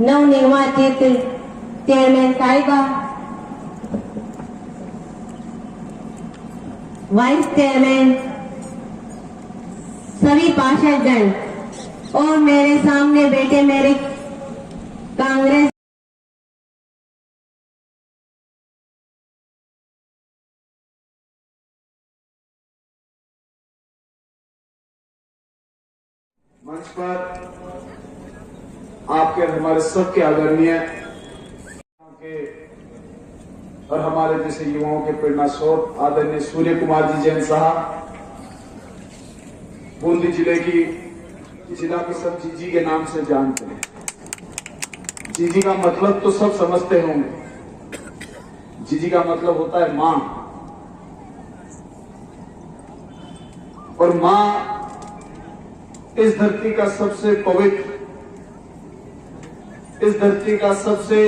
नवनिर्वाचित चेयरमैन साहिबा, vice chairman, सभी पार्षदगण और मेरे सामने बैठे मेरे कांग्रेस मंच पर आपके हमारे सबके आदरणीय और हमारे जैसे युवाओं के प्रेरणा स्रोत आदरणीय सूर्य कुमार जी जैन साहब, बूंदी जिले की जिला की सब जीजी के नाम से जानते हैं। जीजी का मतलब तो सब समझते होंगे। जीजी का मतलब होता है मां, और मां इस धरती का सबसे पवित्र, इस धरती का सबसे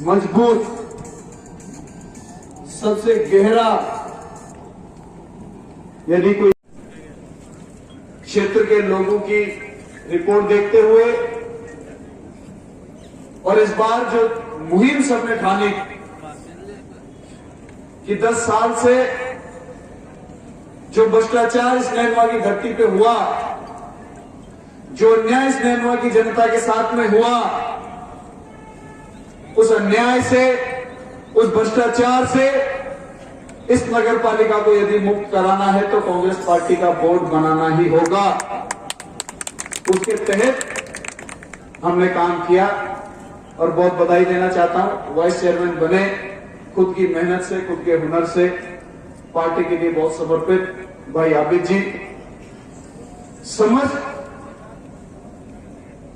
मजबूत, सबसे गहरा, यदि कोई क्षेत्र के लोगों की रिपोर्ट देखते हुए और इस बार जो मुहिम सबने ठानी कि 10 साल से जो भ्रष्टाचार इस नैनवा की धरती पे हुआ, जो अन्याय इस नैनवा की जनता के साथ में हुआ, उस अन्याय से, उस भ्रष्टाचार से इस नगर पालिका को यदि मुक्त कराना है तो कांग्रेस पार्टी का बोर्ड बनाना ही होगा। उसके तहत हमने काम किया और बहुत बधाई देना चाहता हूं। वाइस चेयरमैन बने खुद की मेहनत से, खुद के हुनर से, पार्टी के लिए बहुत समर्पित भाई आबिद जी। समझ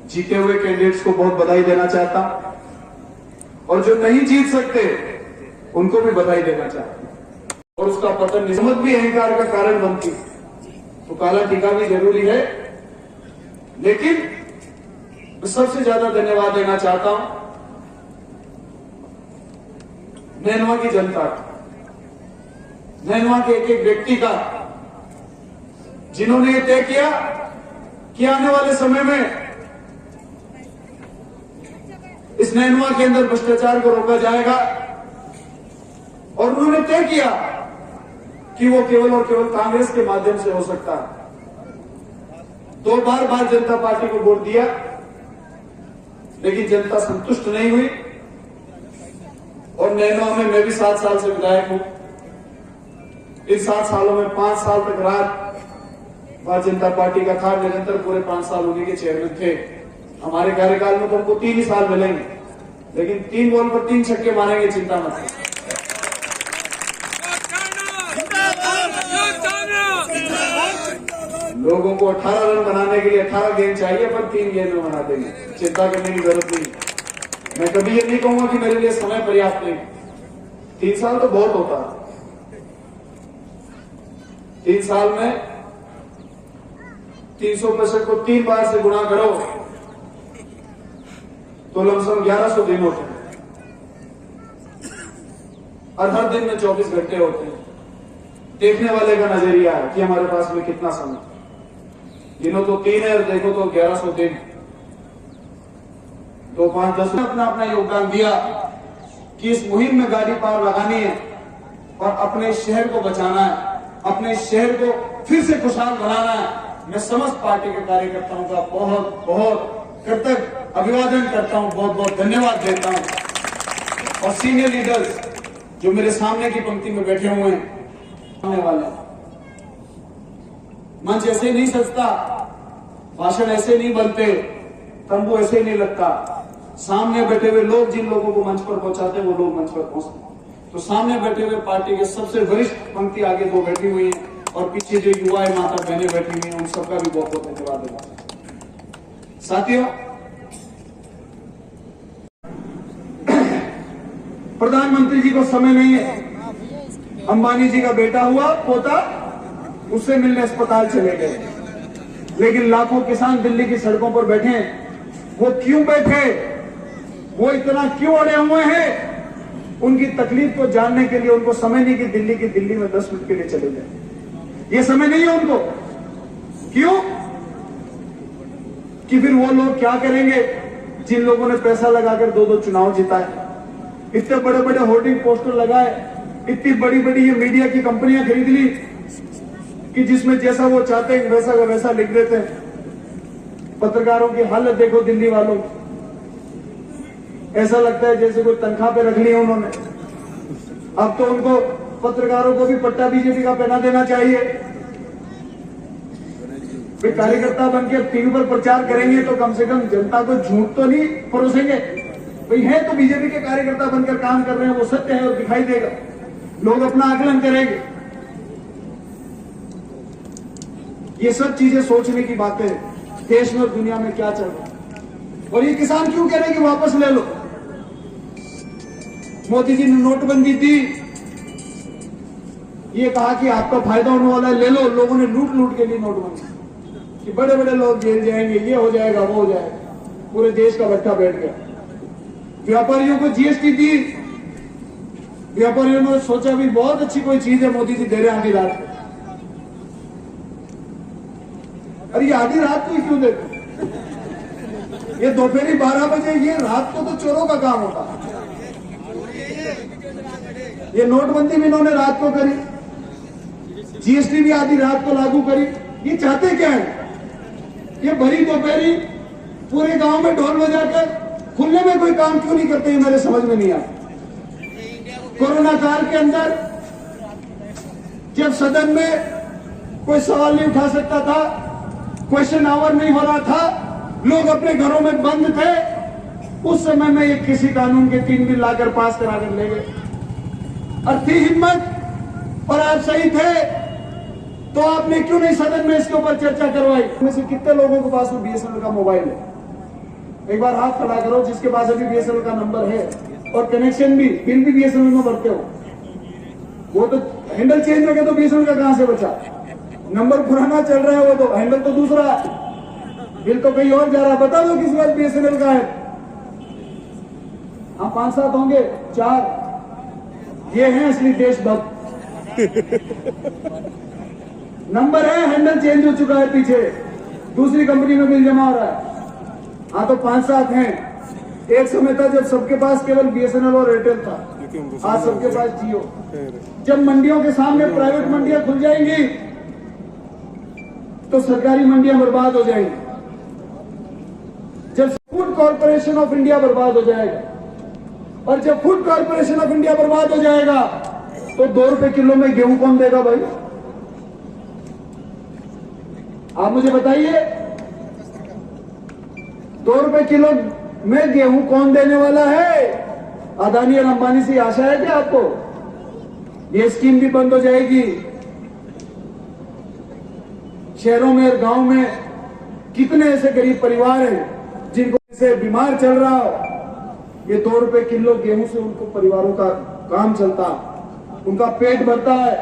जीते हुए कैंडिडेट्स को बहुत बधाई देना चाहता हूं, और जो नहीं जीत सकते उनको भी बधाई देना चाहता हूं। और उसका पतन समझ भी अहंकार का कारण बनती, तो काला टीका भी जरूरी है। लेकिन मैं सबसे ज्यादा धन्यवाद देना चाहता हूं नैनवा की जनता का, नैनवा के एक एक व्यक्ति का, जिन्होंने ये तय किया कि आने वाले समय में इस नैनवा के अंदर भ्रष्टाचार को रोका जाएगा। और उन्होंने तय किया कि वो केवल और केवल कांग्रेस के माध्यम से हो सकता है। 2 बार भारतीय जनता पार्टी को वोट दिया, लेकिन जनता संतुष्ट नहीं हुई। और नैनवा में मैं भी 7 साल से विधायक हूं। इन 7 सालों में 5 साल तक राज भारतीय जनता पार्टी का था, निरंतर पूरे 5 साल उन्हीं के चेयरमैन थे। हमारे कार्यकाल में तो हमको 3 ही साल मिलेंगे, लेकिन 3 बॉल पर 3 छक्के मारेंगे, चिंता मत। लोगों को 18 रन बनाने के लिए 18 गेंद चाहिए, पर 3 गेंद में बना देंगे, चिंता करने की जरूरत नहीं। मैं कभी ये नहीं कहूंगा कि मेरे लिए समय पर्याप्त नहीं। 3 साल तो बहुत होता है। 3 साल में 365 को 3 बार से गुणा करो तो लमसम 1100 दिन होते हैं, और हर दिन में 24 घंटे होते हैं। देखने वाले का नजरिया है कि हमारे पास में कितना समय, गिनो तो 3 है और देखो तो 1100 दिन, तो 5-10 अपना अपना योगदान दिया कि इस मुहिम में गाड़ी पार लगानी है और अपने शहर को बचाना है, अपने शहर को फिर से खुशहाल बनाना है। मैं समस्त पार्टी के कार्यकर्ताओं का बहुत बहुत कृतज्ञ अभिवादन करता हूं, बहुत बहुत धन्यवाद देता हूं। और सीनियर लीडर्स जो मेरे सामने की पंक्ति में बैठे हुए हैं, आने वाले मंच ऐसे नहीं सजता, भाषण ऐसे नहीं बनते, तंबू ऐसे नहीं लगता। सामने बैठे हुए लोग जिन लोगों को मंच पर पहुंचाते हैं वो लोग मंच पर पहुंचते। तो सामने बैठे हुए पार्टी के सबसे वरिष्ठ पंक्ति आगे 2 बैठी हुई है, और पीछे जो युवा माता बहनें बैठी हुई हैं, उन सबका भी बहुत बहुत धन्यवाद देना। साथियों, प्रधानमंत्री जी को समय नहीं है। अंबानी जी का बेटा हुआ पोता, उससे मिलने अस्पताल चले गए, लेकिन लाखों किसान दिल्ली की सड़कों पर बैठे हैं। वो क्यों बैठे, वो इतना क्यों अड़े हुए हैं? उनकी तकलीफ को जानने के लिए उनको समय नहीं कि दिल्ली में 10 मिनट के लिए चले जाए, ये समय नहीं है उनको। क्यों? कि फिर वो लोग क्या करेंगे जिन लोगों ने पैसा लगाकर 2-2 चुनाव जिताए, इतने बड़े बड़े होर्डिंग पोस्टर लगाए, इतनी बड़ी बड़ी ये मीडिया की कंपनियां खरीद ली कि जिसमें जैसा वो चाहते हैं वैसा का वैसा लिख देते हैं। पत्रकारों की हालत देखो दिल्ली वालों की, ऐसा लगता है जैसे कोई तनख्वाह पे रख ली है उन्होंने। अब तो उनको पत्रकारों को भी पट्टा बीजेपी का पहना देना चाहिए। वे कार्यकर्ता बनकर टीवी पर प्रचार करेंगे तो कम से कम जनता को झूठ तो नहीं परोसेंगे। भाई है तो बीजेपी के कार्यकर्ता बनकर काम कर रहे हैं, वो सत्य है और दिखाई देगा, लोग अपना आकलन करेंगे। ये सब चीजें सोचने की बातें देश में और दुनिया में क्या चल रहा है। और ये किसान क्यों कह रहे हैं कि वापस ले लो? मोदी जी ने नोटबंदी दी, ये कहा कि आपका फायदा होने वाला है, ले लो। लोगों ने लूट लूट के लिए नोटबंदी कि बड़े बड़े लोग जेल जाएंगे, ये हो जाएगा वो हो जाएगा, पूरे देश का भट्टा बैठ गया। व्यापारियों को जीएसटी दी, व्यापारियों ने सोचा भी बहुत अच्छी कोई चीज है मोदी जी दे रहे आधी रात को। अरे ये आधी रात को ही क्यों देते? ये दोपहरी 12 बजे, ये रात को तो चोरों का काम होता। ये नोटबंदी भी इन्होंने रात को करी, जीएसटी भी आधी रात को लागू करी। ये चाहते क्या है? ये भरी दोपहरी पूरे गांव में ढोल बजाकर खुलने में कोई काम क्यों नहीं करते? मेरे समझ में नहीं आता। कोरोना काल के अंदर जब सदन में कोई सवाल नहीं उठा सकता था, क्वेश्चन आवर नहीं हो रहा था, लोग अपने घरों में बंद थे, उस समय में ये किसी कानून के 3 बिल लाकर पास कराकर ले गए। और थी हिम्मत और आप सही थे तो आपने क्यों नहीं सदन में इसके ऊपर चर्चा करवाई? में से कितने लोगों के पास में बीएसएनएल का मोबाइल है? एक बार हाथ खड़ा करो जिसके पास अभी बीएसएनएल का नंबर है और कनेक्शन भी, बिल भी बीएसएनएल में भरते हो। वो तो हैंडल चेंज हो गया तो बीएसएनएल का कहां से बचा? नंबर पुराना चल रहा है, वो तो हैंडल तो दूसरा है, बिल तो कहीं और जा रहा है। बता दो किस बात बीएसएनएल का है। हाँ 5-7 होंगे, 4 ये हैं असली देशभक्त। नंबर है, हैंडल चेंज हो चुका है, पीछे दूसरी कंपनी में बिल जमा हो रहा है। हाँ तो 5-7 हैं। एक समय था जब सबके पास केवल बीएसएनएल और एयरटेल था, आज सबके पास जियो। जब मंडियों के सामने प्राइवेट मंडियां खुल जाएंगी तो सरकारी मंडियां बर्बाद हो जाएंगी। जब फूड कॉर्पोरेशन ऑफ इंडिया बर्बाद हो जाएगा, और जब फूड कॉर्पोरेशन ऑफ इंडिया बर्बाद हो जाएगा तो 2 रुपए किलो में गेहूं कौन देगा भाई? आप मुझे बताइए, 2 रुपए किलो में गेहूं कौन देने वाला है? अदानी और अंबानी से आशा है क्या आपको? ये स्कीम भी बंद हो जाएगी। शहरों में और गांव में कितने ऐसे गरीब परिवार हैं जिनको से बीमार चल रहा हो, ये 2 रुपए किलो गेहूं से उनको परिवारों का काम चलता, उनका पेट भरता है।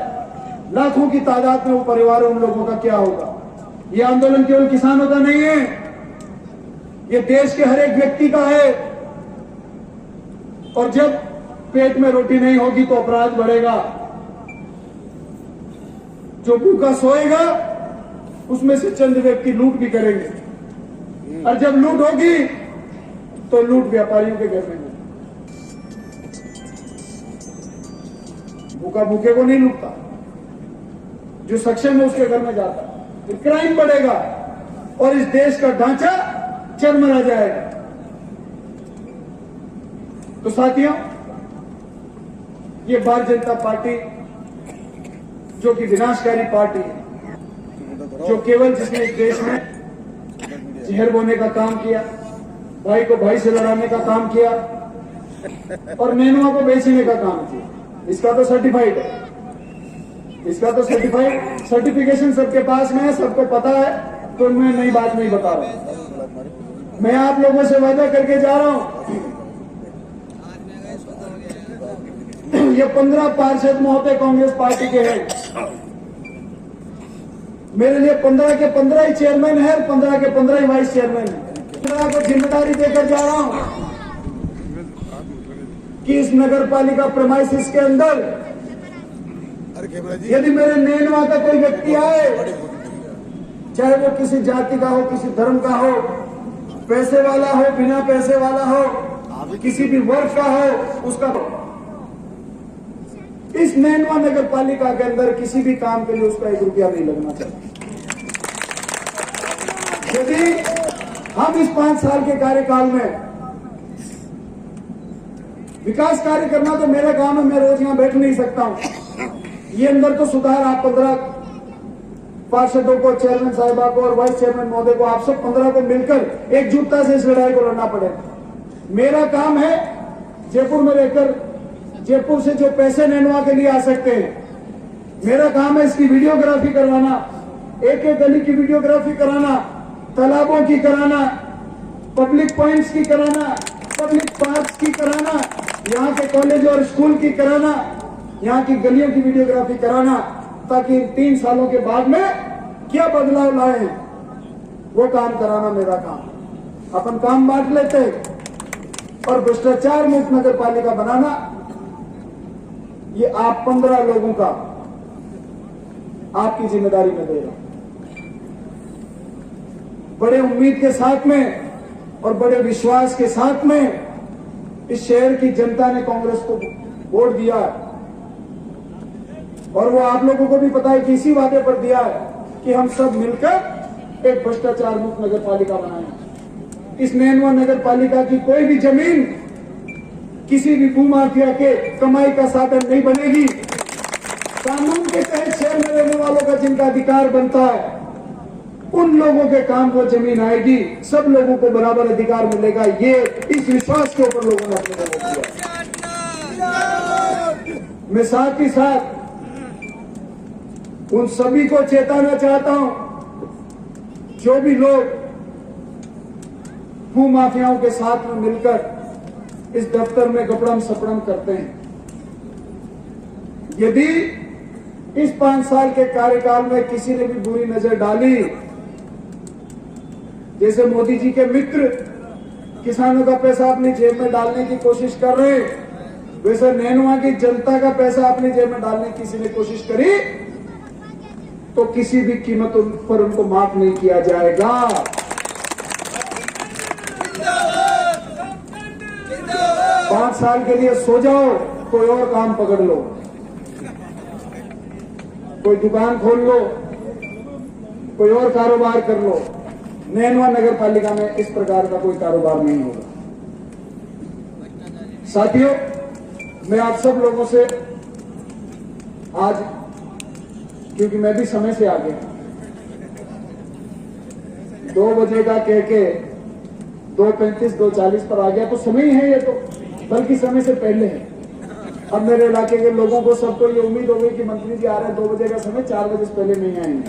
लाखों की तादाद में वो परिवार, उन लोगों का क्या होगा? ये आंदोलन केवल किसानों का नहीं है, ये देश के हर एक व्यक्ति का है। और जब पेट में रोटी नहीं होगी तो अपराध बढ़ेगा। जो भूखा सोएगा उसमें से चंद व्यक्ति लूट भी करेंगे, और जब लूट होगी तो लूट व्यापारियों के घर में होगी। भूखा भूखे को नहीं लूटता, जो सक्षम है उसके घर में जाता है। तो क्राइम बढ़ेगा और इस देश का ढांचा चरमरा जाएगा। तो साथियों, ये भारतीय जनता पार्टी जो कि विनाशकारी पार्टी है, जो केवल जिसने इस देश में जहर बोने का काम किया, भाई को भाई से लड़ाने का काम किया और नेनुआ को बेचने का काम किया, इसका तो सर्टिफाइड है, इसका तो सर्टिफाइड सर्टिफिकेशन सबके पास में है, सबको पता है। तो मैं नई बात नहीं बता रहा, मैं आप लोगों से वादा करके जा रहा हूं। ये 15 पार्षद महोदय कांग्रेस पार्टी के हैं। मेरे लिए 15 के 15 ही चेयरमैन है और 15 के 15 ही वाइस चेयरमैन है। 15 को जिम्मेदारी देकर जा रहा हूं कि इस नगर पालिका प्रेमाइसिस के अंदर यदि मेरे नेनुआ का कोई व्यक्ति आए, चाहे वो किसी जाति का हो, किसी धर्म का हो, पैसे वाला हो, बिना पैसे वाला हो, किसी भी वर्ग का हो, उसका इस नैनवा नगर पालिका के अंदर किसी भी काम के लिए उसका 1 रुपया नहीं लगना चाहिए। यदि हम इस 5 साल के कार्यकाल में विकास कार्य करना तो मेरा काम है, मैं रोज यहां बैठ नहीं सकता हूं। ये अंदर तो सुधार आप 15 पार्षदों को, चेयरमैन साहिबा को और वाइस चेयरमैन महोदय को, आप सब 15 को मिलकर एकजुटता से इस लड़ाई को लड़ना पड़ेगा। मेरा काम है जयपुर में रहकर जयपुर से जो पैसे नैनवा के लिए आ सकते हैं, मेरा काम है इसकी वीडियोग्राफी करवाना, एक एक गली की वीडियोग्राफी कराना, तालाबों की कराना, पब्लिक पॉइंट्स की कराना, पब्लिक पार्क्स की कराना, यहाँ के कॉलेज और स्कूल की कराना, यहाँ की गलियों की वीडियोग्राफी कराना, ताकि 3 सालों के बाद में क्या बदलाव लाए हैं वो काम कराना मेरा काम। अपन काम बांट लेते हैं और भ्रष्टाचार मुक्त नगर पालिका बनाना ये आप 15 लोगों का आपकी जिम्मेदारी में दे रहा हूं। बड़े उम्मीद के साथ में और बड़े विश्वास के साथ में इस शहर की जनता ने कांग्रेस को वोट दिया है और वो आप लोगों को भी पता है कि इसी वादे पर दिया है कि हम सब मिलकर एक भ्रष्टाचार मुक्त नगर पालिका बनाएंगे। इस नैनवा नगर पालिका की कोई भी जमीन किसी भी भूमाफिया के कमाई का साधन नहीं बनेगी। कानून के तहत शहर में रहने वालों का जिनका अधिकार बनता है उन लोगों के काम वो जमीन आएगी, सब लोगों को बराबर अधिकार मिलेगा। ये इस विश्वास के ऊपर लोगों ने अपने को वोट दिया। मैं साथ ही साथ उन सभी को चेताना चाहता हूं जो भी लोग भूमाफियाओं के साथ में मिलकर इस दफ्तर में गपड़म सपड़म करते हैं। यदि इस 5 साल के कार्यकाल में किसी ने भी बुरी नजर डाली, जैसे मोदी जी के मित्र किसानों का पैसा अपनी जेब में डालने की कोशिश कर रहे हैं, वैसे नैनवा की जनता का पैसा अपनी जेब में डालने की किसी ने कोशिश करी तो किसी भी कीमत पर उनको माफ नहीं किया जाएगा। 5 साल के लिए सो जाओ, कोई और काम पकड़ लो, कोई दुकान खोल लो, कोई और कारोबार कर लो। नैनवा नगर पालिका में इस प्रकार का कोई कारोबार नहीं होगा। साथियों, मैं आप सब लोगों से आज, क्योंकि मैं भी समय से आ गया, 2 बजे का कह के 2:35 2:40 पर आ गया तो समय ही है, ये तो बल्कि समय से पहले है। अब मेरे इलाके के लोगों को सबको ये उम्मीद हो गई कि मंत्री जी आ रहे हैं, 2 बजे का समय, 4 बजे से पहले नहीं आएंगे,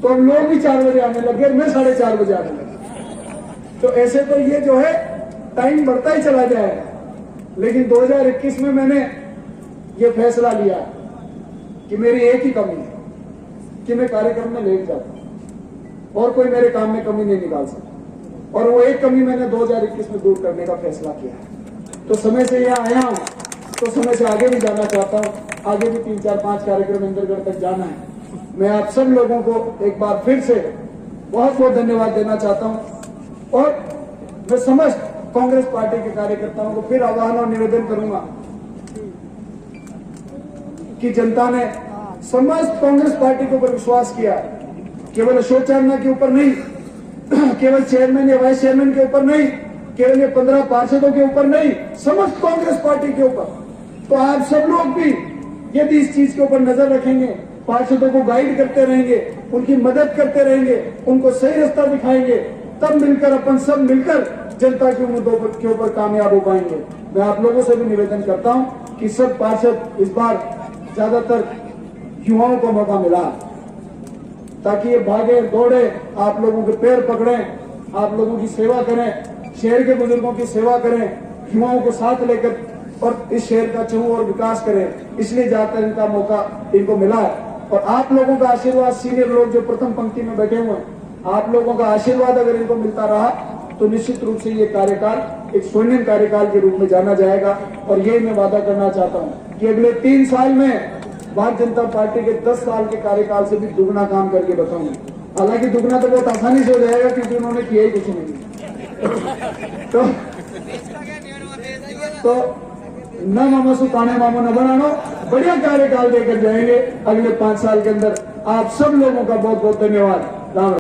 तो अब लोग भी 4 बजे आने लगे, मैं 4:30 बजे आने लगा। तो ऐसे तो ये जो है टाइम बढ़ता ही चला जाएगा। लेकिन 2021 में मैंने ये फैसला लिया कि मेरी एक ही कमी है कि मैं कार्यक्रम में लेट जाता हूं और कोई मेरे काम में कमी नहीं निकाल सकता, और वो एक कमी मैंने 2021 में दूर करने का फैसला किया है। तो समय से यहाँ आया हूं तो समय से आगे भी जाना चाहता हूं, आगे भी 3 4 5 कार्यक्रम इंदरगढ़ तक जाना है। मैं आप सब लोगों को एक बार फिर से बहुत बहुत धन्यवाद देना चाहता हूं और मैं समस्त कांग्रेस पार्टी के कार्यकर्ताओं को फिर आह्वान और निवेदन करूंगा कि जनता ने समस्त कांग्रेस पार्टी के ऊपर विश्वास किया, केवल अशोक चांदना के ऊपर नहीं, केवल चेयरमैन या वाइस चेयरमैन के ऊपर नहीं, केवल ये 15 पार्षदों के ऊपर नहीं, समस्त कांग्रेस पार्टी के ऊपर। तो आप सब लोग भी यदि इस चीज के ऊपर नजर रखेंगे, पार्षदों को गाइड करते रहेंगे, उनकी मदद करते रहेंगे, उनको सही रास्ता दिखाएंगे, तब मिलकर अपन सब मिलकर जनता के मुद्दों के ऊपर कामयाब हो पाएंगे। मैं आप लोगों से भी निवेदन करता हूं कि सब पार्षद इस बार ज्यादातर युवाओं को मौका मिला ताकि ये भागे दौड़े, आप लोगों के पैर पकड़ें, आप लोगों की सेवा करें, शहर के बुजुर्गों की सेवा करें, युवाओं को साथ लेकर और इस शहर का चहुं और विकास करें। इसलिए ज्यादातर इनका मौका इनको मिला है और आप लोगों का आशीर्वाद, सीनियर लोग जो प्रथम पंक्ति में बैठे हुए हैं, आप लोगों का आशीर्वाद अगर इनको मिलता रहा तो निश्चित रूप से ये कार्यकाल एक स्वर्णिम कार्यकाल के रूप में जाना जाएगा। और ये मैं वादा करना चाहता हूं कि अगले 3 साल में भारतीय जनता पार्टी के 10 साल के कार्यकाल से भी दुगना काम करके बताऊंगा। हालांकि दुगना तो बहुत आसानी से हो जाएगा क्योंकि उन्होंने किया ही कुछ नहीं। तो न मामो सुकाने मामो न बनानो, बढ़िया कार्यकाल देकर जाएंगे अगले 5 साल के अंदर। आप सब लोगों का बहुत बहुत धन्यवाद। राम।